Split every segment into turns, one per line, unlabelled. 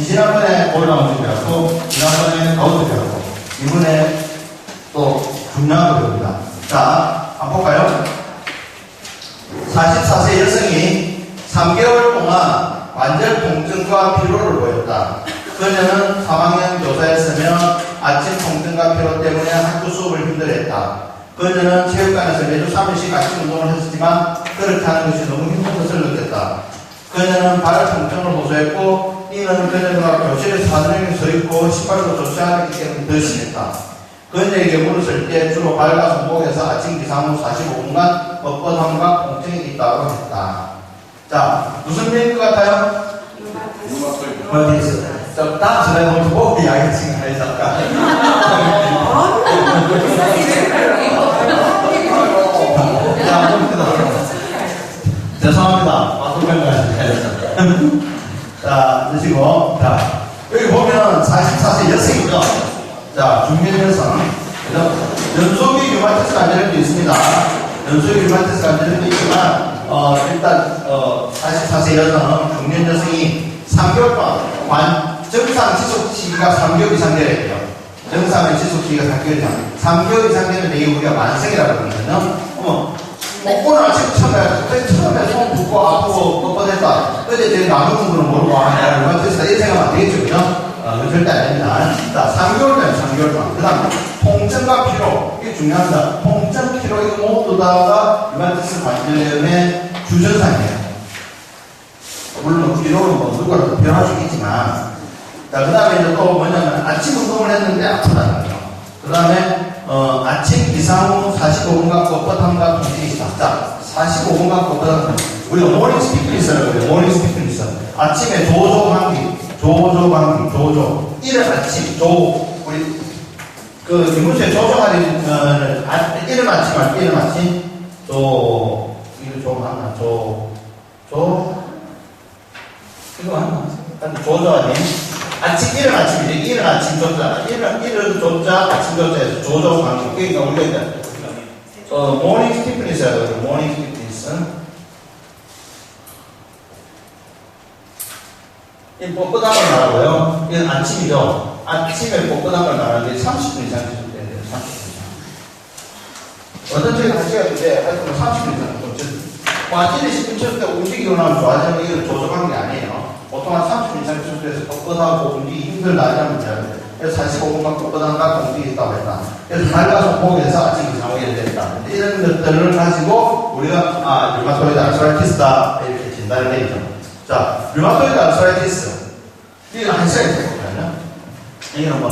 지난번에 올라온 배웠고, 지난번에 가운데 배웠고, 이번에 또 중요한 겁니다. 자, 한번 볼까요? 44세 여성이 3개월 동안 관절 통증과 피로를 보였다. 그녀는 3학년 교사였으며 아침 통증과 피로 때문에 학교 수업을 힘들어했다. 그녀는 체육관에서 매주 3일씩 아침 운동을 했었지만 그렇게 하는 것이 너무 힘든 것을 느꼈다. 그녀는 발 통증을 호소했고 이는 그녀가 교실에서 사전에 서 있고 신발도 좋지 않았기 때문에 더 심했다. 그녀에게 물었을 때 주로 발과 손목에서 아침 기상 후 45분간 뻣뻣함과 통증이 있다고 했다. 자, 무슨 얘기인 것 같아요? 류마티스. 딱 전에 보면 뭐 이야기 지금 하셨을까? 죄송합니다. 마술병가 자, 드시고. 자, 여기 보면 44세 여성이죠. 자, 중년 여성. 연소기 류마티스 관절염도 있습니다. 연소기 류마티스 관절염도 있지만, 일단, 44세 여성, 중년 여성이 3개월 동안 정상 지속 시기가 3개월 이상 되어야 돼요. 정상의 지속 시기가 3개월 이상. 3개월 이상 되면 이게 우리가 만성이라고 그러거든요. 오늘 아침 처음에 손 붓고 아프고 뻣뻣했다. 어제 저희 나무 공부는 모르고 하냐. 류마티스다. 이런 생각하면 안 되겠죠. 그죠? 절대 안 됩니다. 자, 3개월 동안, 3개월 동안. 그 다음, 통증과 피로. 이게 중요합니다. 통증, 피로, 이거 모두 다가 류마티스 관절염의 주전상이에요. 물론, 피로는 뭐, 누구라도 변할 수 있지만. 자, 그 다음에 이제 또 뭐냐면, 아침 운동을 했는데 아프다는 거죠. 그 다음에, 아침 기상 후 45분간 뻣뻣함과 통증이 있다. 자, 45분간 뻣뻣함. 우리가 모닝 스피크니스라고 그래요. 모닝 스피크니스. 아침에 조조 이른 아침, 우리, 인문수에 조조하는, 이른 아침 말고, 이른 아침, 이거 하나, 이거 하나, 조조하니. 아침, 이른 아침이지. 이른 아침 조자. 이른 조자, 아침 조자에서 조조하는. 그러니까 우리가 이제, 모닝 스티프니스라고 그래요. 모닝 스티프니스. 이 뻣뻣함을 말하고요. 이건 아침이죠. 아침에 뻣뻣함을 말하는데 30분 이상 계속돼야 돼요. 30분 이상. 어떤 책을 한 시간 인데 하여튼 30분 이상 좀 아침에 10분 쳤을 때 움직이고 나면 좋아지는 이건 조절한 게 아니에요. 보통 한 30분 이상 계속돼서 뻣뻣하고 움직이기 힘들다 이런 문제예요. 그래서 45분간 뻣뻣함과 움직이 있다고 했다. 그래서 발과 손목에서 아침 이상 오게 됐다. 이런 것들을 가지고 우리가 류마토이드 아스라이티스다 이렇게 진단을 내리죠. 자, 류마토이드 아스라이티스. 이건 한 시간이 되거든요. 이거는 뭐,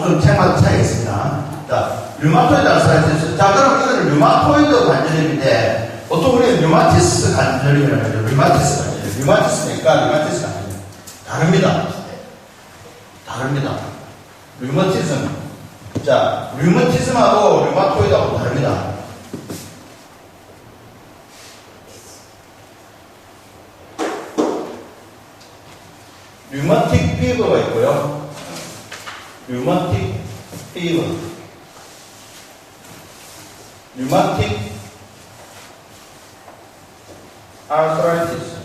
좀 책마다 차이가 있습니다. 자, 류마토이드 아스라이티스. 자, 그럼 이거는 류마토이드 관절염인데, 보통 우리는 류마티스 관절염이라고 하죠. 류마티스 관절염. 류마티스니까 류마티스가 아니에요. 다릅니다. 류마티즘. 자, 류마티즘하고 류마토이드하고 다릅니다. 류마틱 피버가 있고요. 류마틱 피버. 류마틱 아스라이티스.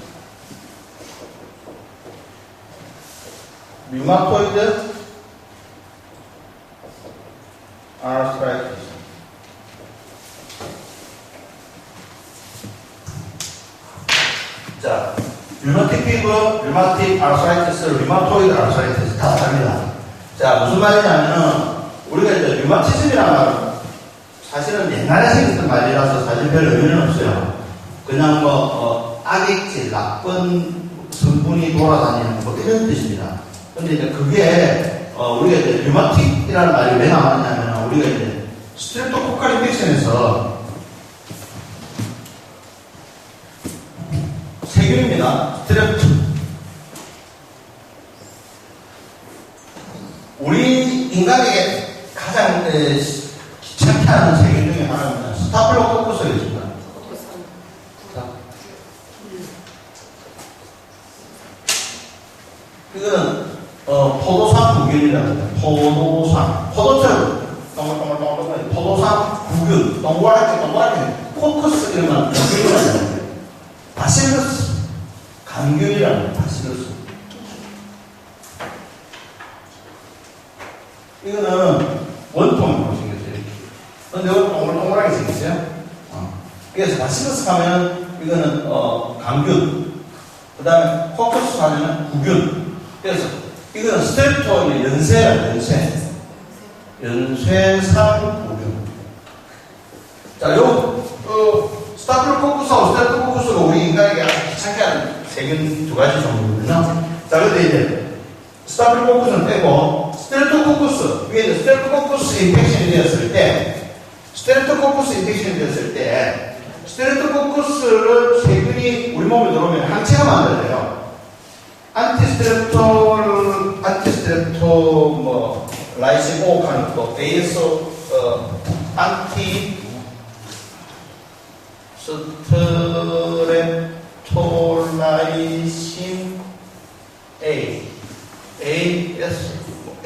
류마토이드 아스라이티스. 자, 류마틱 피버, 류마틱 아스라이티스, 류마토이드 아스라이티스 다 다릅니다. 자, 무슨 말이냐면은 우리가 이제 류마티즘이라는 말은 사실은 옛날에 생겼던 말이라서 사실 별 의미는 없어요. 그냥 악액질, 나쁜 성분이 돌아다니는 뭐 이런 뜻입니다. 근데 이제 그게 우리가 이제 류마틱이라는 말이 왜 나왔냐면 우리가 이제 스트랩토코칼 인펙션에서 세균입니다. 스트랩. 우리 인간에게 가장 귀찮게 하는 세균 중에 하나입니다. 스타플로코커스가 있습니다. 이거는 포도상 구균이라고 합니다. 포도상. 포도처럼 동글동글동글 포도상 구균. 동그랗게 코커스 이런 말 구균이라고 합니다. 바실러스. 감균이라는 바실러스. 이거는 원통으로 생겼어요. 근데 이거 동글동글하게 생겼어요. 그래서 바시러스 가면 이거는 강균, 그 다음에 코커스 가면 구균. 그래서 이거는 스트레프토는 연쇄상 구균. 자, 스타필로코쿠스하고 스트레프토코쿠스가 우리 인간에게 아주 귀찮게 하는 세균 두 가지 종류거든요. 자, 근데 이제 스타필로코쿠스는 빼고 스트레프토코쿠스, 위에 스트레프토코쿠스 인펙션이 되었을 때, 스트레프토코쿠스를 세균이 우리 몸에 들어오면 항체가 만들어져요. 라이신 O 하는 거, ASO, 스트랩톨라이신 A,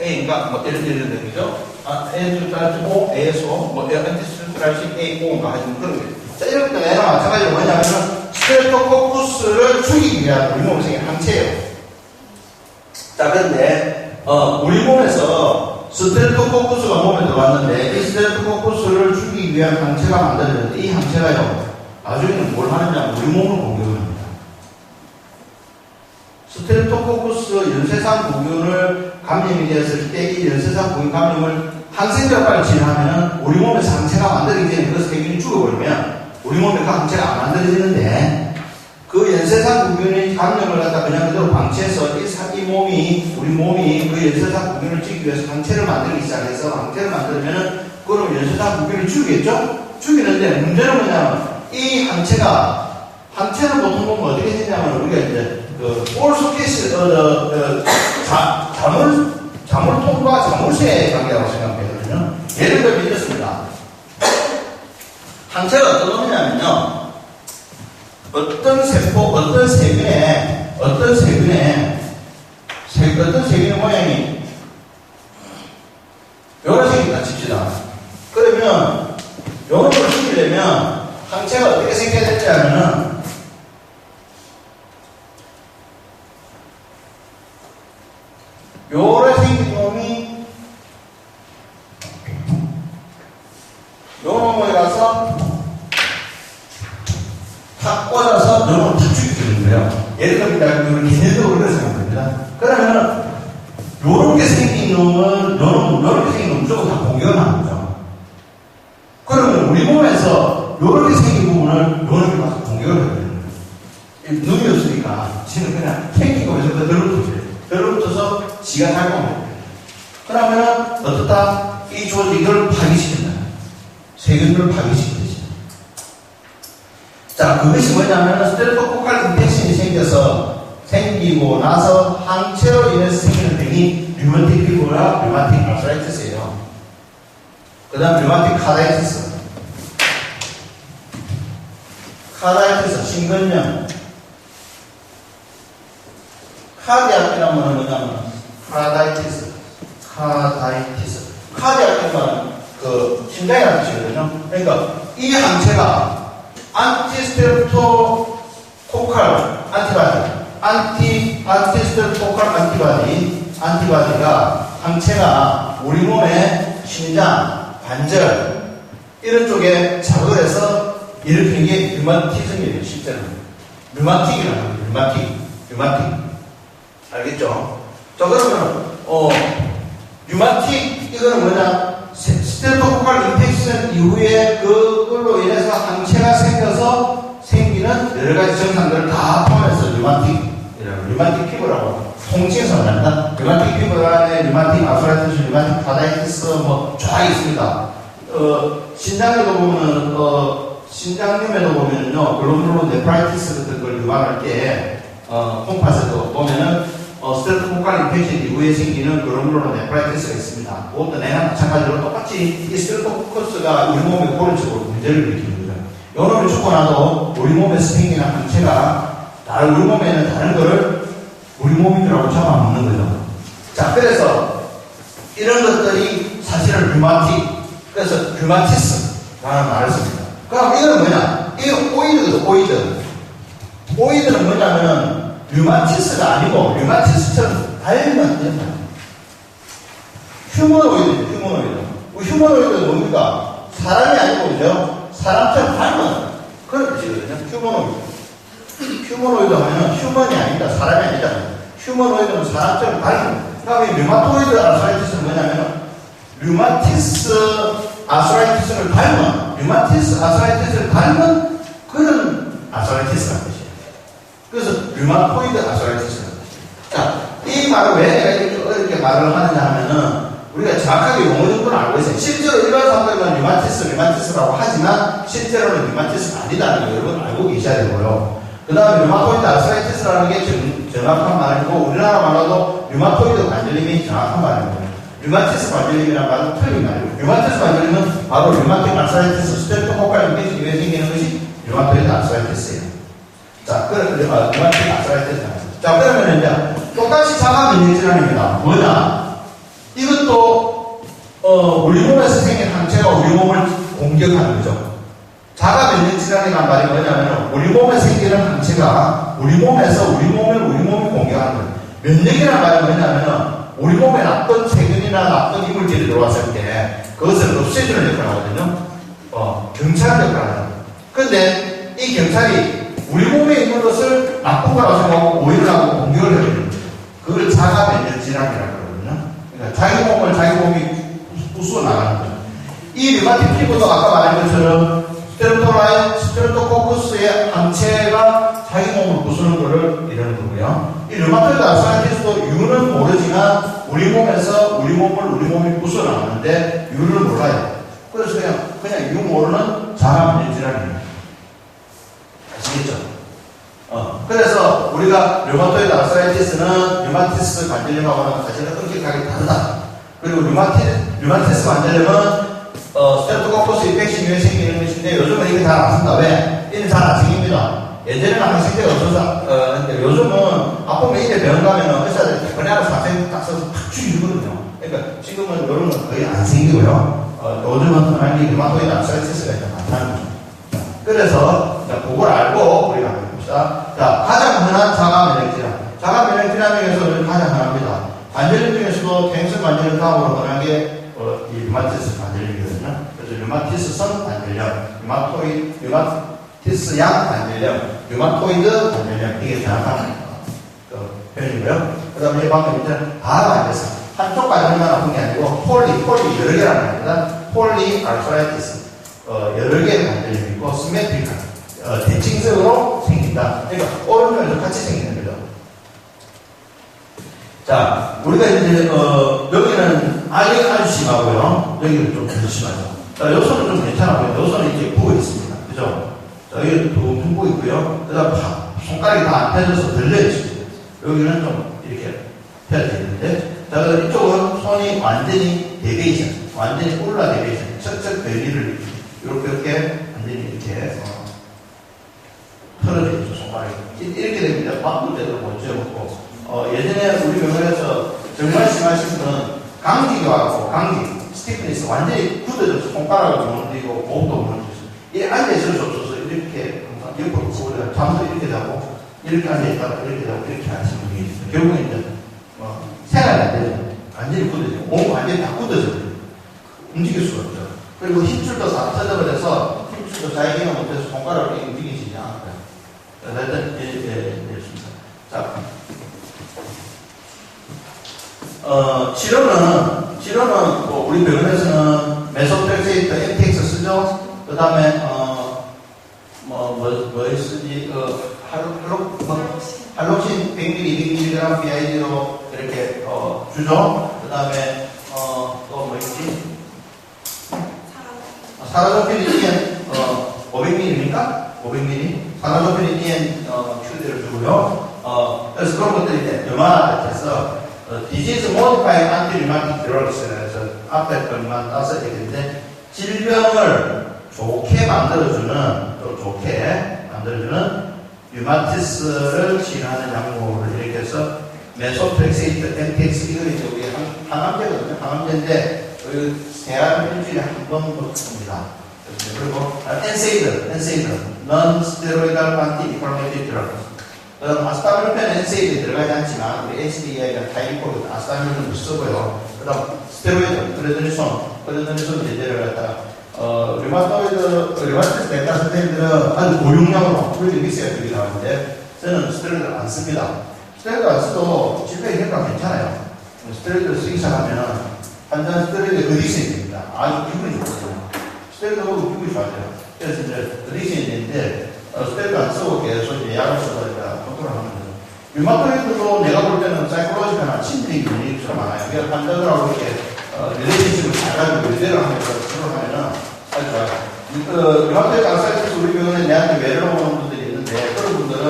A인가? 뭐, 이런 얘기죠? ASO, 안티스트랩톨라이신 A5인가? 하시면 그런 거예요. 자, 이럴 때 얘랑 마찬가지로 뭐냐면, 스트레프토코쿠스를 죽이기 위한 우리 몸에 생긴 항체예요. 자, 그런데, 우리 몸에서 스트레프토코쿠스가 몸에 들어왔는데, 이 스트레프토코쿠스를 죽이기 위한 항체가 만들어졌는데, 이 항체가요, 나중에는 뭘 하느냐, 우리 몸을 공격을 합니다. 스트레프토코쿠스 연쇄상 구균을 감염이 되었을 때, 이 연쇄상 구균 감염을 항생제를 진행하면, 우리 몸에서 항체가 만들어지기 전에 그 세균이 죽어버리면, 우리 몸에 그 항체가 안 만들어지는데, 그 연쇄상 구균의 감염을 갖다 그냥 그대로 방치해서 우리 몸이 그 연쇄상 구균을 죽이기 위해서 항체를 만들기 시작해서 항체를 만들면 그럼 연쇄상 구균을 죽이겠죠? 죽이는데 문제는 뭐냐면 이 항체는 보통 보면 어떻게 되냐면 우리가 이제 올 소켓이 자물통과 자물쇠의 관계라고 생각하거든요. 예를 들어 이렇습니다. 항체가 어떤 놈이냐면요. 어떤 세균의 모양이 요런 색이다 칩시다. 그러면 요런 걸 죽이려면 항체가 어떻게 생겨야 될지 하면은 요런 생긴 놈이 요런 놈에 가서 탁 꽂아서 요놈을 탁 죽이는 거예요. 예를 들면 이런 개념적으로 그렇게 생각합니다. 그러면 요렇게 생긴 놈은 요렇게 생긴 놈은 무조건 다 공격을 하는 거죠. 그러면 우리 몸에서 요렇게 생긴 부분을 요렇게 가서 공격을 해야 되는 거예요. 눈이 없으니까 지는 그냥 탱기고 해서 들러붙어서 지가 탈공을 해요. 그러면 어떻다? 이 조직을 파괴시킨다. 세균들을 파괴시킨다. 자, 그것이 뭐냐면 스트레프토코칼 인펙션이 생기고 나서 항체로 인해서 생기는 병이 류마틱 피부라 류마틱 아스라이티스예요. 그 다음 류마틱 카다이티스, 심근염. 카디아키란 말은 뭐냐면 카다이티스. 카디아키란 말은 심장이라는 뜻이거든요. 그러니까 이 항체가 안티스트레프토코칼 안티바디가 항체가 우리 몸의 심장, 관절 이런 쪽에 자극을 해서 일으키는 게 류마티즘이에요. 실제로 류마틱이라는 거예요. 류마틱 알겠죠? 자, 그러면 류마틱 이거는 뭐냐? 스트레프토코칼 인펙션 이후에 그걸로 인해서 항체가 생겨서 생기는 여러 가지 증상들을 다 포함해서 류마틱 피부라고 통칭해서 말합니다. 류마틱 피부 안에 류마틱 아스라이티스, 류마틱 카다이티스 쫙 있습니다. 신장에도 보면은 신장염에도 보면은요 글로메룰로 네프라이티스 같은 걸 유발할 때 콩팥에도 보면은 스트레프토코칼 인펙션 이후에 생기는 글로메룰로 네프라이티스가 있습니다. 그것도 내랑 마찬가지로 똑같이 이 스트레프토코커스가 우리 몸에 고른적으로 문제를 일으키는 거죠. 요놈이 죽고 나도 우리 몸에서 생기는 항체가 우리 몸에 있는 다른 거를 우리 몸이라고 잡아먹는 거죠. 자, 그래서 이런 것들이 사실은 류마틱, 그래서 류마티스라는 말을 씁니다. 그럼 이거는 뭐냐? 이거 오이드거든, 오이드는 뭐냐면 류마티스가 아니고 류마티스처럼 닮은 휴머노이드. 휴머노이드는 뭡니까? 사람이 아니고, 그죠? 사람처럼 닮은 그런 뜻이거든요. 휴머노이드 하면 휴먼이 아니다. 사람이 아니다. 휴머노이드는 사람처럼 닮은. 그러니까 이 류마토이드 아스라이티스는 뭐냐면, 류마티스 아스라이티스를 닮은, 그런 아스라이티스라는 뜻이에요. 그래서 류마토이드 아스라이티스라는 뜻이에요. 자, 이 말을 왜 내가 이렇게 말을 하느냐 하면은, 우리가 정확하게 용어 정도는 알고 있어요. 실제로 일반 사람들은 류마티스라고 하지만, 실제로는 류마티스가 아니다는 거 여러분 알고 계셔야 되고요. 그 다음에 류마토이드 아스라이티스라는 게 정확한 말이고, 우리나라 말로도 류마토이드 관절염이 정확한 말이고, 류마티스 관절염이라는 말은 틀린 말이고, 류마티스 관절염은 바로 류마틱 아스라이티스, 스트레프토코칼 인펙션이 왜 생기는 것이 류마토이드 아스라이티스예요. 자, 류마틱 아스라이티스. 자, 그러면 이제 똑같이 자가 면역 질환입니다. 뭐냐? 이것도 우리 몸에서 생긴 항체가 우리 몸을 공격하는 거죠. 자가 면역 질환이란 말이 뭐냐면 우리 몸에 생기는 항체가 우리 몸이 공격하는 거예요. 면역이란 말이 뭐냐면 우리 몸에 나쁜 세균이나 나쁜 이물질이 들어왔을 때 그것을 없애주는 역할을 하거든요. 경찰 역할을 하는 거예요. 근데 이 경찰이 우리 몸에 있는 것을 나쁜 거라고 생각하고 오해를 하고 공격을 해버리는 거예요. 그걸 자가 면역 질환이라고 하거든요. 그러니까 자기 몸이 부수어 나가는 거예요. 이 류마틱 피부도 아까 말한 것처럼 스트레프토코커스의 항체가 자기 몸을 부수는 것을 이루는 거고요. 이 류마토이드 아스라이티스도 이유는 모르지만 우리 몸이 부수어 나가는데 이유를 몰라요. 그래서 그냥 이유 모르는 자가 면역 질환입니다. 아시겠죠? 그래서 우리가 류마토이드 아스라이티스는 류마티스 관절염하고는 사실은 엄격하게 다르다. 그리고 류마티스 관절염은 스트레프토코커스 인펙션이 왜 생기는 것인데 요즘은 이게 잘 안 쓴다. 왜? 이는 잘 안 생깁니다. 예전에는 항상 생태가 없어서 근데 요즘은 아프면 이제 병원 가면은 의사들이 그냥 사생 딱 써서 팍 죽이거든요. 그러니까 지금은 요런 건 거의 안 생기고요. 요즘은 흔한 류마토이드 아스라이티스가 이제 많다는 거죠. 그래서 그걸 알고 우리가 봅시다. 자, 가장 흔한 자가 면역 질환. 자가 면역 질환 중에서는 가장 흔합니다. 관절염 중에서도 갱스 관절염 다음으로 흔한 게 이 류마티스 관절염이거든요. 그래서 류마티스성 관절염, 류마티스양 관절염, 류마토이드 관절염 이게 정확한 표현이고요. 그 다음에 방금 이제 다 관절성 한쪽 관절만 아픈 게 아니고 폴리 여러 개라는 겁니다. 폴리 아르트라이티스 여러 개의 관절염이 있고 시메트리컬 대칭성으로 생긴다. 그러니까 오른쪽에서 같이 생기는 거죠. 자, 우리가 이제 여기는 아주 심하고요. 여기는 좀 더 심하죠. 자, 요소는 좀 괜찮아요. 요소는 이제 부어 있습니다. 그죠? 자, 여기는 둥둥 부어 있고요. 그 다음 손가락이 다 안 펴져서 들려 있습니다. 여기는 좀 이렇게 펴져 있는데, 자, 이쪽은 손이 완전히 데베이션, 완전히 올라 데베이션, 척척 베리를 이렇게 완전히 이렇게 털어져 있죠, 손가락이. 이렇게 됩니다. 밥도 제대로 못 쥐어먹고. 예전에 우리 병원에서 정말 심하신 분은 감기가 와서 스티프니스 완전히 굳어져서 손가락을 무너지고 목도 무너지고 이렇게 앉아있을 수 없어서 이렇게 항상 옆으로 구부려 잠도 이렇게 자고 이렇게 앉아있다가 이렇게 자고 이렇게 하시는 분이 있어요. 결국은 이제 생활이 안 되죠. 완전히 굳어지고 몸이 완전히 다 굳어져요. 움직일 수가 없죠. 그리고 힘줄도 다 터져버려서 힘줄도 잘 기능 못해서 손가락을 움직이지 않아요. 하여튼 이렇습니다. 자, 치료는 뭐 우리 병원에서는 메소트렉세이트, MTX 쓰죠. 그 다음에 뭐 쓰지? 할록신 100mg, 200mg BID로 이렇게 주죠. 그 다음에 또 뭐 있지? 사라조피린 500ml입니까? 500ml? 사라조피린 큐대를 주고요. 그래서 그런 것들이 요만하게 해서 디지즈 모디파잉 안티류마틱 드러그스에서 앞에 것만 따서 얘기했는데 질병을 좋게 만들어주는 류마티스를 치료하는 약물을 이렇게 해서 메소트렉세이트, MTX 이거 이제 우리 항암제거든요. 항암제인데 세알 일주일에 한 번 먹습니다. 그리고 엔세이드, non-steroidal anti-inflammatory drugs. 그다음 아스타밀로펜 NSAID에 들어가지 않지만 우리 HDA가 타이리코드 아스타밀로펜도 쓰고요. 그다음 스테로이드, 프레드니손 제제를 갖다가 류마티스 내과 선생님들은 아주 고용량으로 프로이드 믹스가 되게 나오는데 저는 스테로이드를 안 씁니다. 스테로이드 안 써도 질병 효과가 괜찮아요. 스테로이드를 쓰기 시작하면 환자는 스테로이드 어딕션이 됩니다. 아주 기분이 좋거든요. 스테로이드 먹으면 기분이 좋아져요. 그래서 이제 어딕션이 되는데 스테로이드 안 쓰고 계속 이제 약을 써서 컨트롤하는 거죠. 류마토이드도 내가 볼 때는 사이콜로지컬한 친밀이 좀 많아요. 그러니까 환자들하고 이렇게 릴레이션십을 잘 가지고 유대를 하면서 치료하면은 아주 좋아요. 류마토이드 아사이티스 우리 병원에 내한테 외래로 오는 분들이 있는데 그런 분들은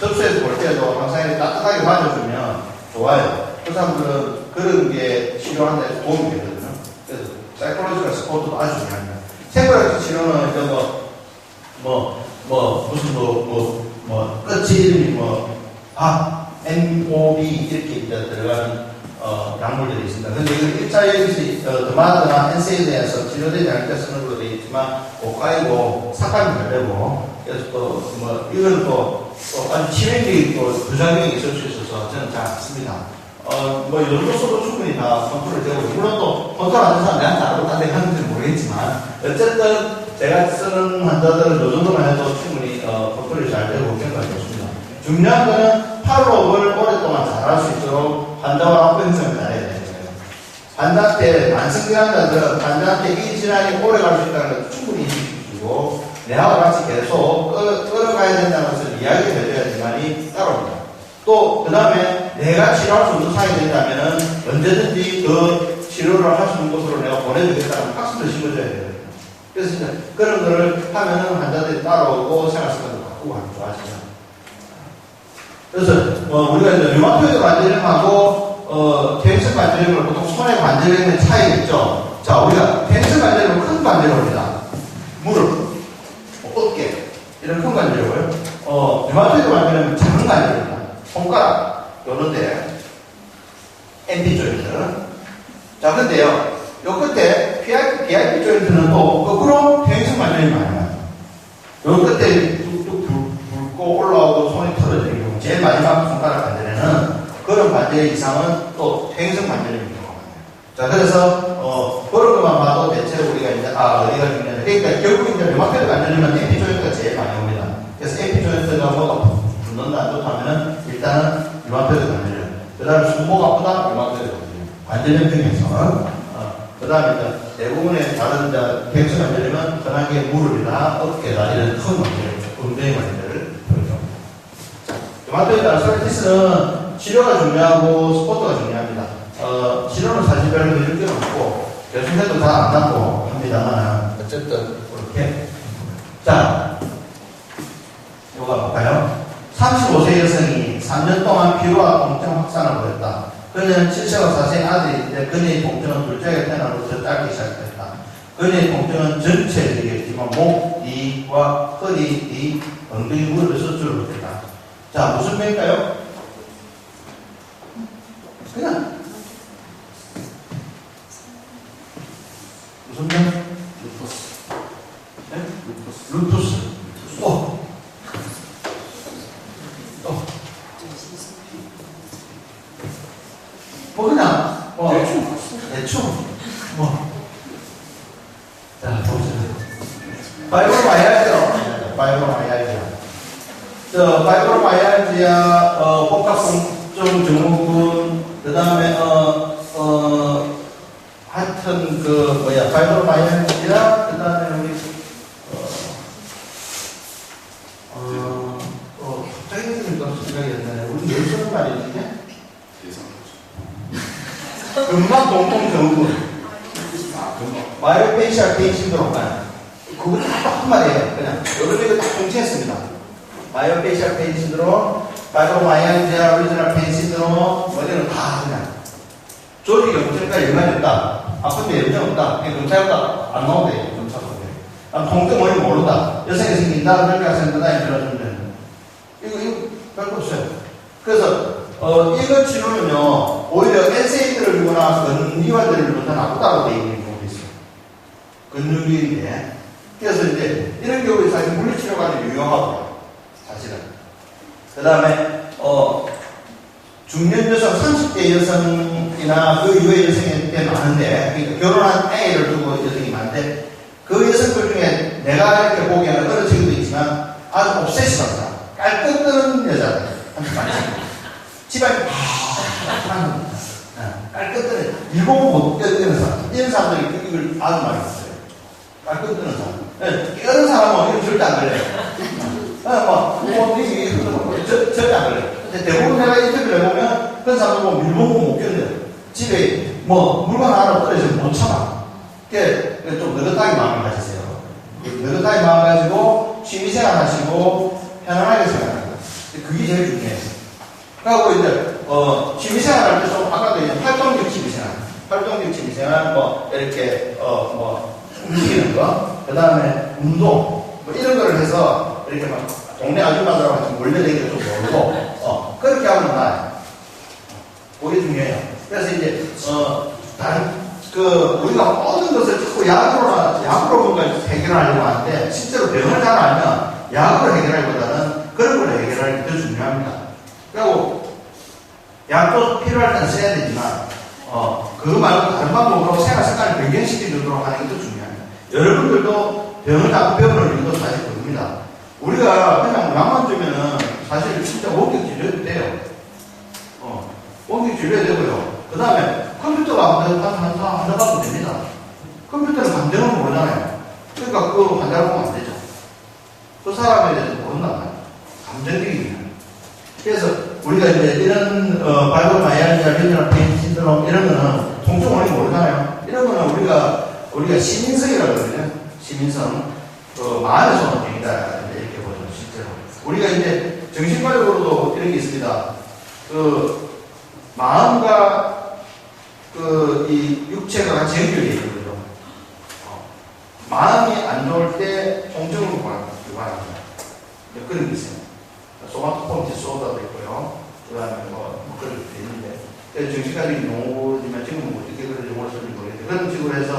접수해서 볼 때도 항상 따뜻하게 맞아주면 좋아요. 그 사람들은 그런 게 치료하는 데 도움이 되거든요. 그래서 사이콜로지컬 스포트도 아주 중요합니다. 생물학적 치료는 이제 끝이 이름이 MOB 이렇게 이제 들어가는 약물들이 있습니다. 근데 이거 1차 여기서 드마드나 NSAID에서 치료되지 않을 때 쓰는 걸로 되어 있지만, 고가이고, 삭감이 잘 되고, 그래서 이건 아주 치명적인 부작용이 있을 수 있어서 저는 잘 안 씁니다. 이 정도서도 충분히 다 컨트롤 되고, 물론 또 컨트롤 안 되는 사람 내한테 알아도 딴 데 하는지는 모르겠지만, 어쨌든 제가 쓰는 환자들은 이 정도만 해도 충분히 컨트롤이 잘 되고 생각이 좋습니다. 중요한 거는 팔로업을 오랫동안 잘 할 수 있도록 환자와 안보 형성을 잘해야 되는 거예요. 환자한테 만성질환 자들은 환자한테 이 질환이 오래 갈 수 있다는 걸 충분히 인식해주고 내하고 같이 계속 끌어가야 된다는 것을 이야기를 해줘야지만이 따라옵니다. 또 그 다음에 내가 치료할 수 있는 상황이 된다면 언제든지 그 치료를 할 수 있는 곳으로 내가 보내주겠다는 박수를 심어줘야 돼요. 그래서 그런 거를 하면은 환자들이 따라오고 생활 습관도 바꾸고 하면 좋아지죠. 그래서 우리가 이제 류마토이드 관절염하고 캔서 관절염을 보통 손의 관절염의 차이가 있죠. 자, 우리가 캔서 관절염은 큰 관절염입니다. 무릎, 어깨 이런 큰 관절염을 류마토이드 관절염은 작은 관절염입니다. 손가락 요런데 MD 조인트. 자, 근데요, 요 끝에 BIP 조인트는 또 거꾸로 퇴행성 관절염이 많이 나요. 요 끝에 뚝뚝 붉고 올라오고 손이 틀어지는 경우, 제일 마지막 손가락 관절에는 그런 관절 이상은 또 퇴행성 관절염이 경우가 많아요. 자, 그래서 그런 것만 봐도 대체 우리가 이제 어디가 중요하냐. 그러니까 결국 이제 류마토이드 관절염은 MP 조인트가 제일 많이 옵니다. 그래서 MP 조인트가 뭐가 붙는다 안 좋다면은 일단은 류마토이드 관절염. 그 다음에 손목 아프다 류마토이드 관절염 중에서 그 다음에 대부분의 다른 갱수 관절염은 편하게 무릎이나 어깨나 이런 큰 관절, 엉덩이 관절을 보여줍니다. 류마토이드 아스트라이티스는 치료가 중요하고 스포트가 중요합니다. 치료는 사실 별로 해줄 게 없고 계속해도 잘 안 낫고 합니다만 어쨌든 그렇게. 자, 이거 볼까요? 35세 여성이 3년 동안 피로와 통증 확산을 보였다. 그녀는 7세와 4세의 아들인데 그녀의 통증은 둘째가 태어나면서 짧기 시작했다. 그녀의 통증은 전체적이었지만 목, 뒤와 허리, 뒤, 엉덩이, 무릎에 수술을 했다. 자, 무슨 병일까요? 그냥 무슨 병? 루푸스. 네? 루푸스. 그냥 대충 자, 보세요. 파이브로마이알지아. 파이브로마이알지아 복합통증 증후군, 그 다음에 하여튼 파이브로마이알지아, 그 다음에 우리 갑자기 생각이 안 나네. 우리 늘 쓰는 말이 있는데 근막 동통 증후군, 마이오페이셜 페인 신드롬. 그거 딱 한마디예요. 그냥 여러분이 딱 통치했습니다. 마이오페이셜 페인 신드롬, 파이브로마이알지아, 오리지널 페인 신드롬, 이런 다 그냥 조직이 경찰까지 연관이 없다. 아픈데 염증 없다. 경찰 없다. 안 나오대. 경찰 없대. 통증 원인 모른다. 여성이 생긴다. 그러니까 생긴다. 이러는데 이거 별거 없어요. 그래서 이거 치료는요, 오히려 NSAID를 주거나 근육이완제를 주면 더 나쁘다고 되어 있는 경우도 있어요. 근육인데. 그래서 이제 이런 경우에 사실 물리치료가 좀 유용하고요. 사실은. 그 다음에 중년 여성 30대 여성이나 그 이후의 여성이 꽤 많은데, 그러니까 결혼한 A를 두고 여성이 많은데, 그 여성들 중에 내가 이렇게 보기에는 어느 친구도 있지만 아주 옵세시브한 사람, 깔끔 끄는 여자들 한테 많이 집안이 깔끔 끄는, 일본 못 끄는 사람, 이런 사람들이 이걸 아주 많이 했어요. 깔끔 끄는 사람. 이런 사람은 이거 절대 안 걸려요. 절대 안 걸려요. 대부분 내가 인터뷰를 해보면 그런 사람들 보면 일본 못 견뎌요. 집에 물건 하나 떨어지면 못 참아. 좀 느긋하게 마음을 가지세요. 느긋하게 마음을 가지고 취미생활 하시고 편안하게 생각합니다. 그게 제일 중요해요. 그리고 이제 취미생활 할 때 좀 아까도 이제 활동적 취미생활, 이렇게 움직이는 거, 그 다음에 운동 이런 거를 해서 이렇게 막 동네 아줌마들하고 같이 몰려다니기도 좀 모르고 그렇게 하면 나아요. 그게 중요해요. 그래서 이제 우리가 모든 것을 자꾸 약으로 뭔가 해결하려고 하는데, 실제로 병을 잘 알면 약으로 해결하기보다는 그런 걸 해결하는 게 더 중요합니다. 그리고 약도 필요할 때는 써야 되지만, 그거 말고 다른 방법으로 생활 습관을 변경시키도록 하는 게 더 중요합니다. 여러분들도 병을 자꾸 배우는 이유도 사실 그겁니다. 우리가 그냥 약만 주면은 사실 진짜 원격 진료해도 돼요. 원격 진료해도 되고요. 그 다음에 컴퓨터가 환자봐도 됩니다. 컴퓨터는 감정을 모르잖아요. 그러니까 그 환자를 보면 안 되죠. 그 사람에 대해서 모른단 말이에요. 감정적이에요. 그래서 우리가 이제 이런 발브마이알기아 류디나 페인 신드롬 이런 거는 통증을 모르잖아요. 이런 거는 우리가 시민성이라고 그러거든요. 시민성. 마음의 소모병이다. 이렇게 보죠. 실제로. 우리가 이제 정신과적으로도 이런 게 있습니다. 마음과 이 육체가 같이 연결되어 있거든요. 마음이 안 좋을 때 통증을 유발합니다. 그런 게 있어요. 소마토폼 디소더도 있고요. 그 다음에 그런 게 있는데, 정신과적인 용어지만 지금은 어떻게 그런 용어를 쓰는지 모르겠는데, 그런 식으로 해서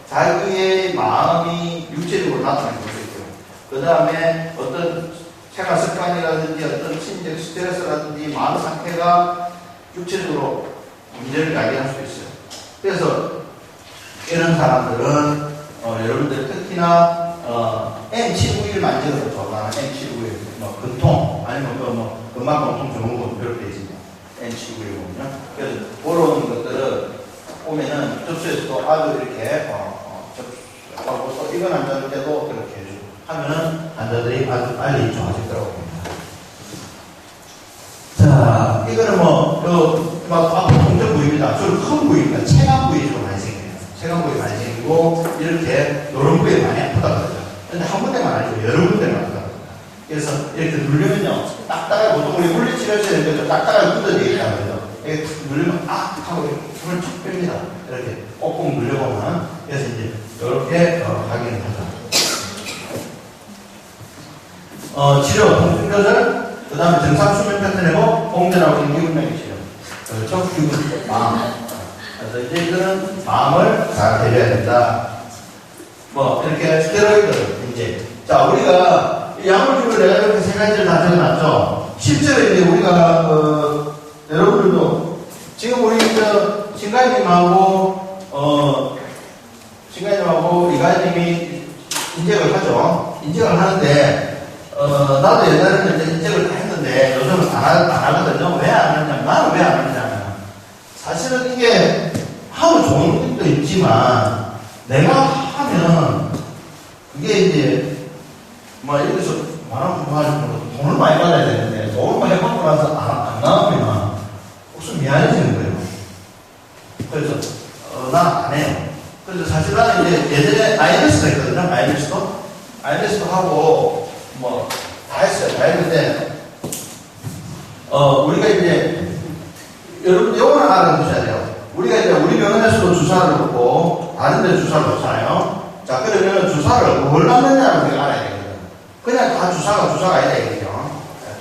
자기의 마음이 육체적으로 나타나는 것도 있고요. 그 다음에 어떤 생활 습관이라든지 어떤 심리적 스트레스라든지 마음 상태가 육체적으로 문제를 야기할 수 있어요. 그래서 이런 사람들은 여러분들 특히나 M791 만지는 좋아하는 M791 근통 아니면 근막통통 좋은 거 이렇게 되어 있습니다. M791이거든요. 그래서 그런 것들은 보면은 접수에서도 아주 이렇게 접수하고 또 이건 환자들 때도 그렇게 해주고 하면은 환자들이 아주 빨리 좋아질 거라고 봅니다. 자, 이거는 아픈 통증 부위입니다. 주로 큰 부위입니다. 체감 부위 좀 많이 생겨요. 체감 부위 많이 생기고, 이렇게, 이런 부위에 많이 아프다 그러죠. 근데 한 군데만 아니고 여러 군데만 아프다 그럽니다. 그래서 이렇게 누르면요, 딱딱하게, 보통 우리 물리치료실에 되는 거죠. 딱딱하게 굳어져 있다는 거죠. 이렇게 누르면, 하고 힘을 쭉 뺍니다. 이렇게 꼭꼭 눌려보면. 그래서 이제, 이렇게, 확인을 하죠. 치료, 통증 조절, 그 다음에 정상 수면 패턴이고, 공전하고 인기분명의 치료. 그렇죠? 마음. 그래서 이제 이거는 마음을 잘 해줘야 된다. 이렇게 스테로이드, 이제. 자, 우리가 약물 주로 내가 이렇게 세 가지를 다 적어놨죠? 실제로 이제 우리가, 여러분들도 지금 우리 신가님하고, 이가님이 인젝을 하죠? 인젝을 하는데, 나도 옛날에는 이제 인젝을 다 했는데 요즘은 안 하거든요. 왜 안 하냐면, 나는 왜 안 하냐면, 사실은 이게 하면 좋은 것도 있지만, 내가 하면, 그게 이제, 여기서 돈을 많이 받아야 되는데, 돈을 많이 받고 나서 안 나오면, 혹시 미안해지는 거예요. 그래서, 난 안 해요. 그래서 사실 나는 이제 예전에 INS가 있거든요. INS도 하고, 다 했어요. 다 했는데, 우리가 이제, 여러분, 요거는 알아두셔야 돼요. 우리가 이제 우리 병원에서도 주사를 놓고, 다른 데 주사를 놓잖아요. 자, 그러면 주사를 뭘 놨느냐를 우리가 알아야 되거든요. 그냥 다 주사가 아니다, 이거죠.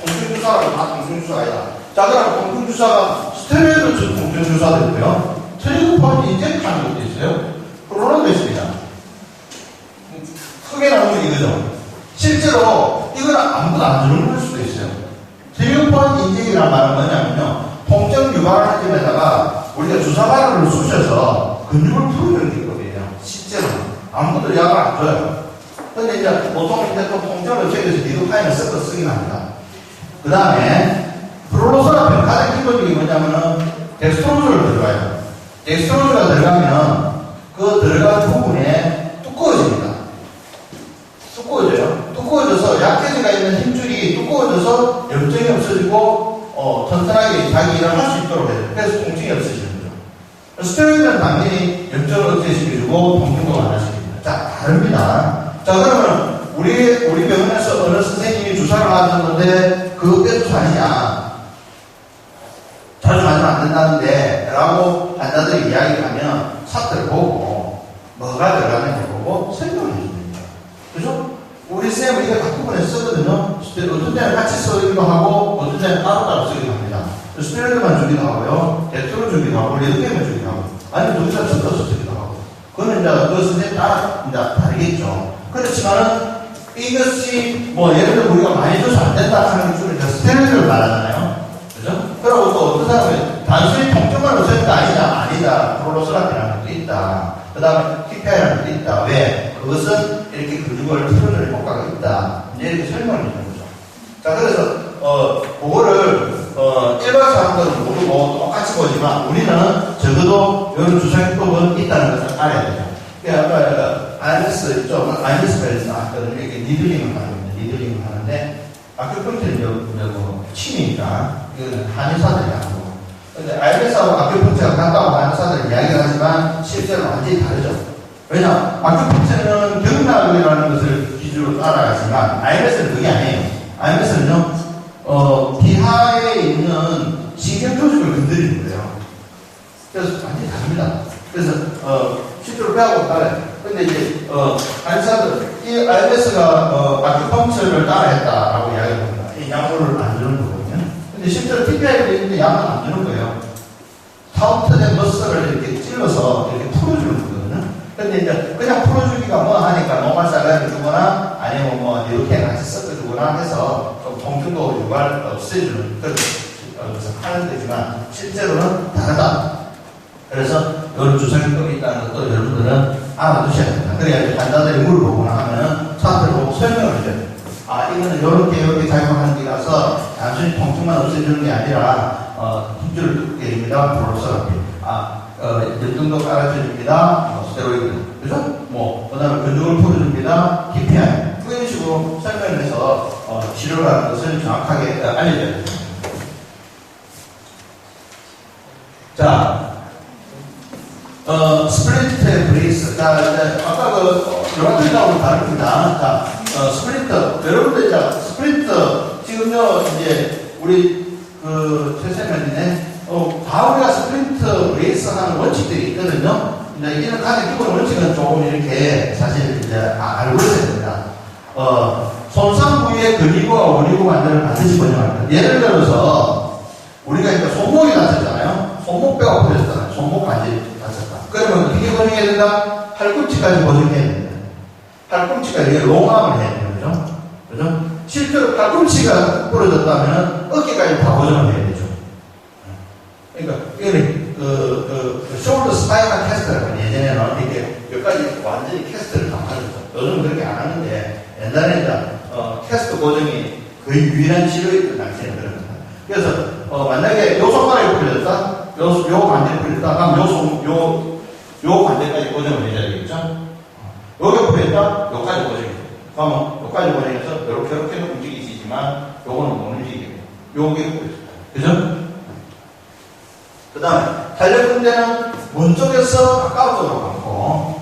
통증주사가 다 통증주사가 아니다. 자, 그럼 통증주사가 스테로이드 통증주사도 있고요. 트리그포인트 인젝트하는 것도 있어요. 프로론도 있습니다. 크게 나오면 이거죠. 실제로 이거는 아무도 안 주는 걸 수도 있어요. 트리그포인트 인젝이라는 말은 뭐냐면요. 통증 유발하는 점에다가 우리가 주사바늘을 쑤셔서 근육을 풀어주는 기법이에요. 실제로는. 아무것도 약을 안 줘요. 근데 이제 보통 이제 또 통증을 제거해서 리도카인을 섞어 쓰긴 합니다. 그 다음에 프롤로소라피는 가장 기본적인 게 뭐냐면은 덱스트로즈를 들어가요. 덱스트로즈가 들어가면 그 들어간 부분에 두꺼워집니다. 두꺼워져요. 두꺼워져서 약해져가 있는 힘줄이 두꺼워져서 염증이 없어지고 튼튼하게 자기 일을 할 수 있도록 해요. 그래서 통증이 없어지는 거죠. 스테로이드는 당연히 염증을 억제시켜주고 통증도 완화시킵니다. 자, 다릅니다. 자, 그러면 우리 병원에서 어느 선생님이 주사를 맞았는데 그거 빼주사 아니냐? 자주 맞으면 안 된다는데 라고 환자들이 이야기하면 사태를 보고 뭐가 들어가는지 보고 설명을 해줍니다. 그죠? 우리 쌤은 이거 각 부분에 쓰거든요. 어떤 때는 같이 쓰기도 하고 어떤 때는 따로따로 쓰기도 합니다. 스테로이드만 주기도 하고요. 덱스트로 주기도 하고 리도카인만 주기도 하고 아니면 둘 다 섞어서 쓰기도 하고 그거는 이제 그 선생님 따라 이제 다르겠죠. 그렇지만은 이것이 뭐 예를 들어 우리가 많이 줘서 안 된다 하는 게 주로 스테로이드를 말하잖아요. 그죠? 그리고 또 어떤 사람은 단순히 통증만 없애는 게 아니다. 프롤로소라피라는 것도 있다. 그 다음에 TPI라는 것도 있다. 왜? 그것은 이렇게 근육을 풀어주는 효과가 있다. 이제 이렇게 설명을 해주는 거죠. 자, 그래서, 그거를, 일반 사람들은 모르고 똑같이 보지만 우리는 적어도 이런 주사기법은 있다는 것을 알아야 돼요. 아까 IMS 있죠? IMS가 나왔거든요. 이렇게 니들링을 하는 겁니다. 니들링을 하는데, 아큐펑처는 뭐, 치니까, 이거는 한의사들이 하고. 근데 IMS하고 아큐펑처가 같다고 한의사들은 이야기를 하지만, 실제로 완전히 다르죠. 왜냐, 아큐펑처는 경락이라는 것을 기준으로 따라가지만, IMS는 그게 아니에요. IMS는요, 기하에 있는 신경 조직을 건드리는 거예요. 그래서 완전히 다릅니다. 그래서, 실제로 배워보고 따라요. 근데 이제, 한의사들, 이 IMS가, 아큐펑처를 따라했다라고 이야기를 합니다. 이 약물을 안 주는 거거든요. 근데 실제로 TPI도 있는데 약을 안 주는 거예요. 타우트된 머슬을 이렇게 찔러서 이렇게 풀어주는 거거든요. 근데 이제 그냥 풀어주기가 뭐 하니까 노말 살라를 주거나 아니면 뭐 이렇게 같이 섞어주거나 해서 좀 통증도 유발 없애주는 그런 것을 하는 데지만 실제로는 다르다. 그래서 이런 주사기법이 있다는 것도 여러분들은 알아두셔야 됩니다. 그래야 환자들이 물어보거나 하면 사람들 보고 설명을 해줘야 돼요. 아, 이거는 이렇게 작용하는 게라서 단순히 통증만 없애주는 게 아니라 힘줄을 뜯게 됩니다. 프롤로소라피. 염증도 깔아줍니다. 스테로이드. 그죠? 그 다음에 근육을 풀어줍니다. TPI. 그런 식으로 설명을 해서 치료라는 것을 정확하게 알려줘야 됩니다. 자, 스플리트 브레이스. 자, 이제 아까 요라틀하고 다릅니다. 자, 스플리트. 여러분들, 자, 스플리트. 지금요, 이제, 우리, 최세면이네. 다 우리가 스플리트 브레이스 하는 원칙들이 있거든요. 이제 이게는 가장 기본 원칙은 조금 이렇게 사실 이제 알고 있어야 됩니다. 손상 부위의 근육과 원리구 관절을 반드시 고정합니다. 예를 들어서, 우리가 이제 손목이 다쳤잖아요. 손목뼈가 부러졌잖아요. 손목 관절이 다쳤다. 그러면 어떻게 고정해야 된다? 팔꿈치까지 고정해야 됩니다. 팔꿈치가 이게 롱암을 해야 되는 거죠. 그죠? 실제로 팔꿈치가 부러졌다면 어깨까지 다 고정을 해야 되죠. 그러니까, 이거는, 숄더 스파이널 캐스트라고 예전에는 이렇게 여기까지 완전히 캐스트를 다 맞았죠. 요즘은 그렇게 안 하는데, 옛날에 이제, 캐스트 고정이 거의 유일한 치료였던 당시에는 그런 겁니다. 그래서, 만약에 요 손가락이 부러졌다? 요 관절이 부러졌다? 그럼 요 관절까지 고정을 해줘야 되겠죠? 요게 부러졌다? 요까지 고정해야 돼요. 그러면 요까지 고정해서 요렇게 움직일 수 있지만, 요거는 못 움직이고, 요게 부러졌다. 그죠? 그 다음에 탄력 군대는 문 쪽에서 가까운 쪽으로 감고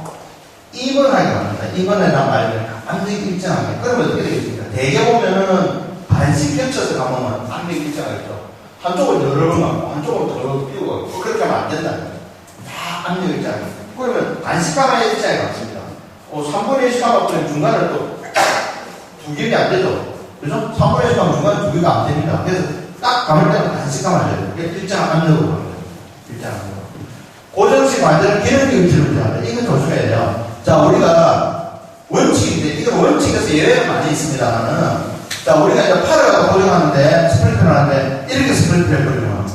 2번하게 갑니다. 2번에다 말면 암벽이 일정하게. 그러면 어떻게 되겠습니까? 대개 보면은 반씩 겹쳐서 가면 암벽이 일정하겠죠. 한쪽을 여러 번 감고 한쪽을 더 끼우고 그렇게 하면 안 된다는 거예요. 다 암벽이 일정하게. 그러면 반씩 감아야 일정하게 감습니다. 3분의 1씩 감아버리면 중간에 또 두 개가 안 되죠. 그죠? 3분의 1씩 감으면 중간에 두 개가 안 됩니다. 그래서 딱 감을 때는 반씩 감아야 돼요. 일정한 암벽으로 갑니다. 고정식 관절은 기능적인 치료를 합니다. 이건 조심해야 돼요. 자, 우리가 원칙인데, 이건 원칙에서 예외가 많이 있습니다만은, 자, 우리가 이제 팔을 갖고 고정하는데, 스플린트를 하는데, 이렇게 스플린트를 해버리면,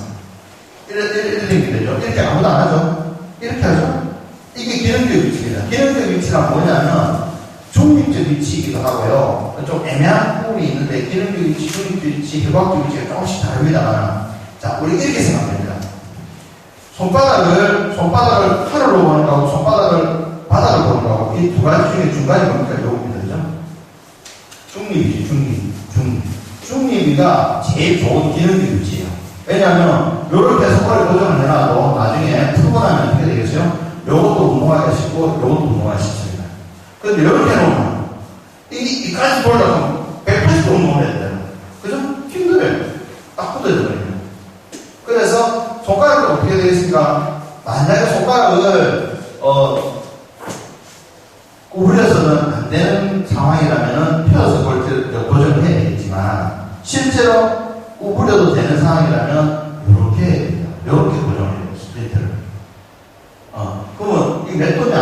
이렇게 아무도 안 하죠. 이렇게 하죠. 이게 기능적 위치입니다. 기능적 위치란 뭐냐면 중립적 위치이기도 하고요. 좀 애매한 부분이 있는데 기능적 위치, 중립적 위치, 해부학적 위치가 조금씩 다릅니다만, 자, 우리 이렇게 생각합니다. 손바닥을 하늘로 보는 거하고 손바닥을 바닥을 보는 거하고 이 두 가지 중에 중간이 뭡니까? 요겁니다. 그죠? 중립이지, 중립이가 제일 좋은 기능적 위치예요. 왜냐하면 요렇게 손가락을 고정을 해놔도 나중에 풀고 나면 어떻게 되겠어요? 요것도 운동하기가 쉽고 요것도 운동하기가 쉽습니다. 근데 이렇게 해놓으면 이까지 보려면 180도 운동을 해야 돼요. 그죠? 힘들어요. 딱 굳어져 버려요. 그래서 손가락은 어떻게 되겠습니까? 만약에 손가락을 구부려서는 안 되는 상황이라면 펴서 고정을 해야 되겠지만 실제로 구부려도 되는 상황이라면 이렇게 해야 됩니다. 이렇게 고정을 해요. 스프린트를. 그러면 이게 몇 도냐?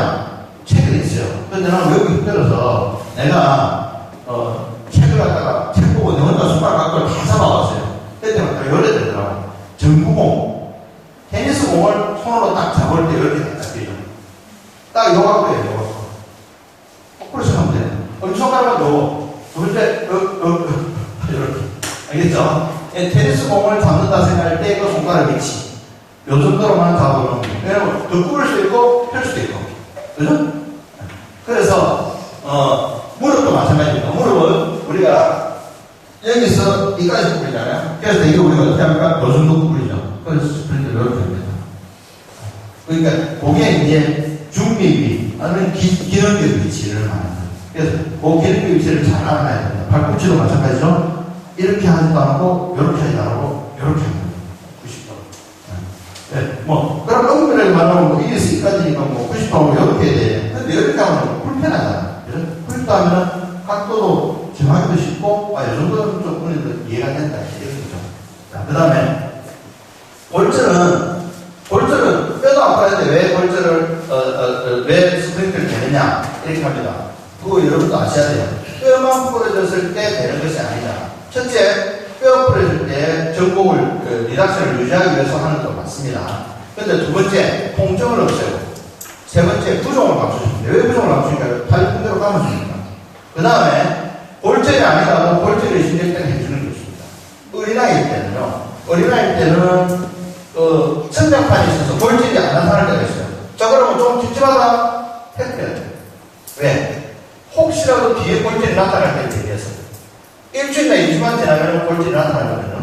책이 있어요. 근데 나는 여기 힘들어서 내가 책을 갖다가 책 보고 내 혼자 손가락 갖고 다 잡아봤어요. 그때만 딱 열어야 되더라고. 전구공, 테니스 공을 손으로 딱 잡을 때 이렇게 딱 되죠. 딱 요거 갖고 해요. 요거. 그렇게 하면 돼요. 엄지손가락은 요거. 두 번째, 이렇게. 알겠죠? 테니스 공을 잡는다 생각할 때 그 손가락 위치. 요 정도로만 잡으면 돼요. 왜냐면 더 구부릴 수 있고 펼 수도 있고. 그죠? 그래서 무릎도 마찬가지입니다. 무릎은 우리가 여기서 이까지 구부리잖아요. 그래서 이게 우리가 어떻게 합니까? 요 정도 구부리죠. 그래서 스프린트를 이렇게 합니다. 그러니까 그게 이제 중립이 아니면 기능적 위치를 말하는 거예요. 그래서 그 기능적 위치를 잘 알아놔야 됩니다. 발꿈치도 마찬가지죠. 이렇게 하지도 않고 이렇게 하지도 않고 이렇게 합니다. 90도. 네. 그럼 엄밀하게 말하면 뭐 1에서 2까지니까 뭐 90도면 이렇게 해야 돼. 근데 이렇게 하면 불편하잖아. 그죠? 그렇게 하면 각도도 정하기도 쉽고, 이 정도는 좀 우리도 이해가 된다. 이렇게죠. 자, 그 다음에, 골절은 뼈도 아파하는데 왜 골절을, 왜 스프린트를 되느냐. 이렇게 합니다. 그거 여러분도 아셔야 돼요. 뼈만 부러졌을 때 되는 것이 아니다. 첫째, 뼈 부러질 때 전복을, 리락션을 유지하기 위해서 하는 거 맞습니다. 근데 두 번째, 통증을 없애고. 세 번째, 부종을 맞춰줍니다. 왜 부종을 맞추니까? 팔꿈대로 감아줍니다. 그 다음에, 골절이 아니라도 골절이 심할 때는 해주는 게 있습니다. 어린아이일 때는요, 천장판이 있어서 골절이 안 나타날 때가 있어요. 자, 그러면 좀 찝찝하다? 해줘야 돼요. 왜? 혹시라도 뒤에 골절이 나타날 때에 대해서. 일주일이나 2주만 지나면 골절이 나타나거든요.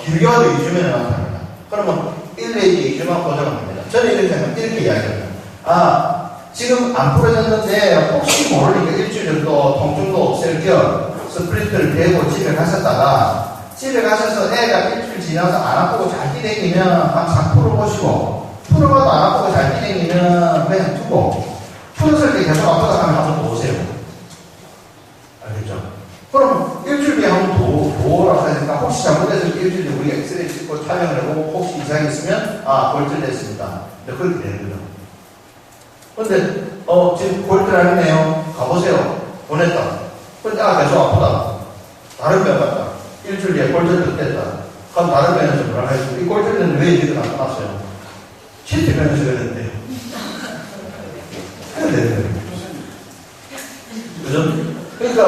길게 와도 2주면 나타납니다. 그러면 1, 내지 2주만 고정합니다. 저는 이렇게 이야기합니다. 지금 안 부러졌는데 혹시 모르니까 일주일 정도 통증도 없앨 겸 스프린트를 대고 집에 가셨다가 집에 가셔서 애가 일주일 지나서 안 아프고 잘 뛰댕기면 한 4% 보시고 풀어봐도 안 아프고 잘 뛰댕기면 그냥 두고 풀었을 때 계속 아프다 하면 한번 더 오세요. 알겠죠? 그럼 일주일 뒤에 한번 더 오라고 하니까 혹시 잘못해서 일주일 뒤에 우리가 엑스레이 찍고 촬영을 해보고 혹시 이상이 있으면 골절됐습니다. 그렇게 되는 거죠. 근데 지금 골절 아니네요. 가보세요. 보냈다. 근데 계속 아프다. 다른 병 갔다. 일주일 뒤에 골절도 됐다. 그럼 다른 병에서 뭐라고 했어요? 이 골절은 왜 이렇게 나타났어요? 실제 병에서 그랬는데요. 해야 되는 거예요. 그죠? 그러니까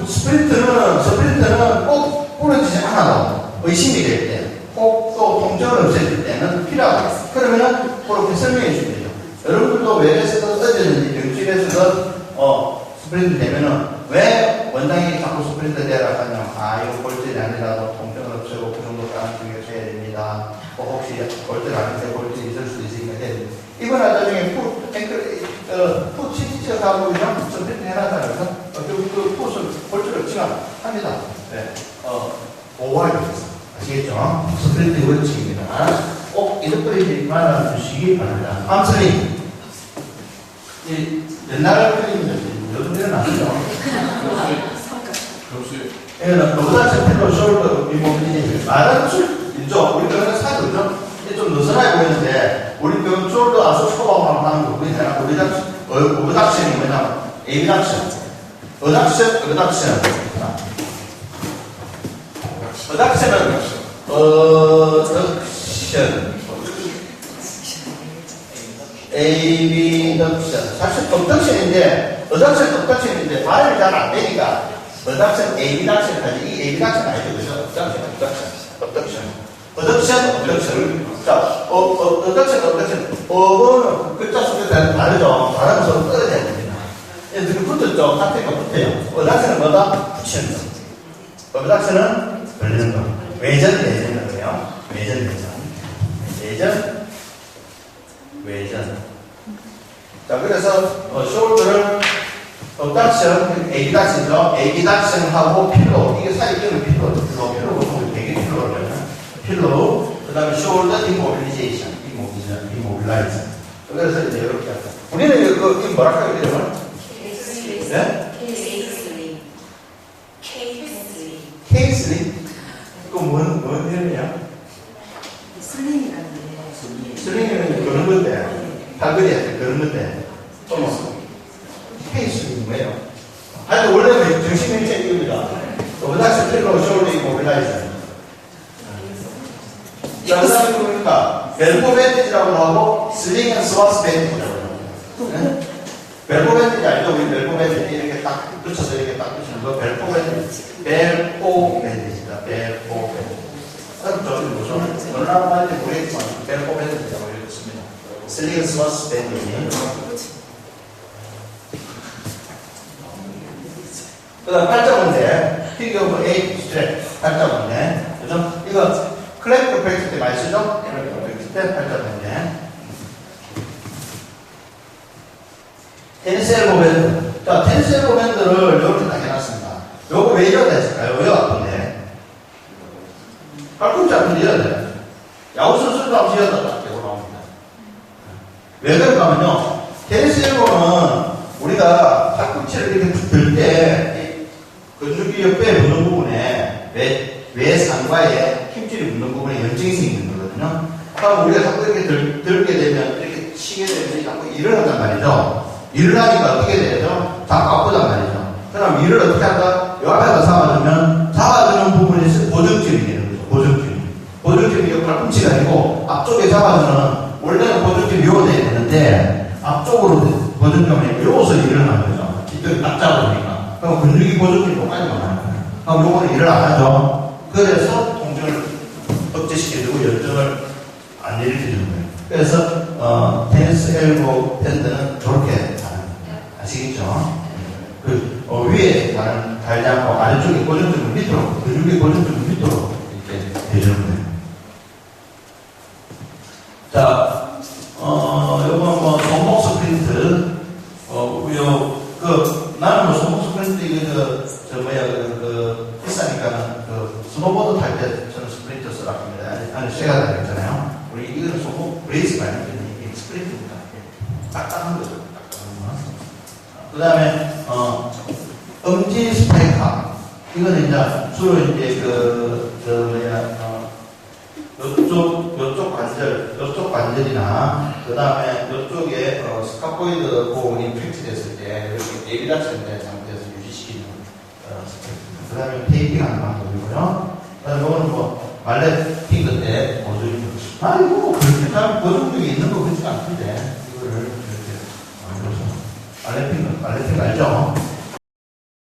스프린트는 꼭 부러지지 않아도 의심이 될 때, 꼭 또 통증을 없애줄 때는 필요하고 있어요. 그러면은 그렇게 설명해 주면 되죠. 여러분들도 외래에서도 어제든지 병실에서도 스프린트 되면은 왜 원장이 자꾸 스프린트 되라 하냐면 이거 골절이 아니라도 통증을 없애고 그 정도까지 중요해야 됩니다. 혹시 골절 아닌데 골절이 있을 수도 있으니까 해야 됩니다. 이번 나중에 풋 치치쳐서 그냥 스프린트 해놨잖아요. 그 풋을 골절 없지만 합니다. 네. 보호하기 위해서. 아시겠죠? 스프린트 원칙입니다. 꼭 잊어버리지 말아주시기 바랍니다. 암슬링. 옛날 클릭인데 요즘에는 아시죠? 얘는 노자체 펠로 숄더 리모빌리티. 말은 있죠? 우리 병원에 사이죠? 이게 좀 느슨하게 보이는데, 우리 병원 숄더 아소스코바만 하는 거, 우리나라 어닥션이 뭐냐면, 에비닥션. 어닥션은, 어닥션. abduction. 사실 abduction인데, abduction인데, 발음이 잘 안 되니까, abduction, abduction까지, 이 abduction 아니죠, 그죠? abduction. 자, abduction. 어는 글자 수가 다르죠. 발음이 서로 떨어져야 됩니다. 지금 붙었죠? 상태가 붙어요. abduction은 뭐다? 붙이는 거. abduction은 걸리는 거. 외전이라고 해요. 외전. 자, 그래서, shoulder를, abduction, abduction이죠. abduction하고 pillow. 이게 사이 끼는 pillow 보면 되게 pillow. 그 다음에 shoulder immobilization. immobilize. 그래서 이제 이렇게 할까. 우리는 이거 뭐랄까요, 이름은? 네? K3? 이거 뭔 이름이야? 슬링이는 그런 건데. 발걸이한테 그런 건데. K3는 뭐예요? 하여튼 원래는 정신행체 이겁니다. abduction, pillow, shoulder immobilize. 자, 그 다음에 보니까, 벨보 밴드지라고 하고, 슬링 앤 스와스 밴드지라고 하고. 벨보 밴드지 알죠? 우리 벨보 밴드 이렇게 딱 붙여서 이렇게 딱 붙이는 거, 벨보 밴드입니다. 저기 무슨, 얼마나 많이 모르겠지만, 벨보 밴드지라고 읽었습니다. 슬링 앤 스와스 밴드지. 그 다음 팔자문제, 피겨 오브 에이 스트랩, 팔자문제. 그죠? 이거, 클래프 프랙스 때 많이 쓰죠? 클래프 프랙스 때 팔자문제. 테니스 엘보 밴드. 자, 테니스 엘보 밴드를 이렇게 딱 해놨습니다. 요거 왜 이러다 했을까요? 왜 아픈데? 팔꿈치 아픈데 이러다 돼. 야구 선수도 한번 이러다 딱 되고 나옵니다. 왜 그럴까 하면요. 테니스 엘보는 우리가 팔꿈치를 이렇게 들 때, 근육이 옆에 붙는 부분에 외상과의 힘줄이 붙는 부분에 염증이 생기는 거거든요. 그럼 우리가 자꾸 이렇게 들게 되면, 이렇게 치게 되면 자꾸 일을 한단 말이죠. 일을 하니까 어떻게 되죠? 자꾸 아프단 말이죠. 그럼 일을 어떻게 한다? 요 앞에다 잡아주는 부분이 보정줄이 되는 거죠. 보정줄이 팔꿈치가 아니고 앞쪽에 잡아주는, 원래는 보정줄이 요거 돼야 되는데 앞쪽으로 보정줄이 요것서 일을 하는 거죠. 이쪽에 딱 잡아주니까. 그럼 근육이 보정줄이 똑같이 많아요. 그럼 요거는 일을 안 하죠. 그래서 통증을 억제시켜주고 열정을 안 일으켜주는 거예요. 그래서 테니스 엘보 밴드는 저렇게 아시겠죠? 위에 달지 않고 아래쪽에 고정점을 밑으로, 근육의 고정점을 밑으로 이렇게 해주는 거예요. 자, 요건 뭐 손목 스프린트, 나는 뭐 손목 스프린트 비싸니까는 스노보드 탈 때 저는 스프린트 쓰라합니다. 안에 쇠가 달려있잖아요. 우리 이거는 손목 브레이스 많이 되는 이게 스프린트입니다. 딱딱한 거죠. 그 다음에, 엄지 스파이카. 이거는 이제 주로 이제 요쪽 관절이나, 그 다음에 요쪽에 스카포이드 부분이 팩트됐을 때, 이렇게 예비다치는 상태에서 유지시키는 스파이크. 그 다음에 테이핑 하는 방법이고요. 그 다음에 이거는 뭐, 말레팅 그때 보조인 거. 아이고, 그렇게 다 보조인이 있는 거 그렇지 않던데. 이거를 이렇게 만들어서. 말레팅 알죠?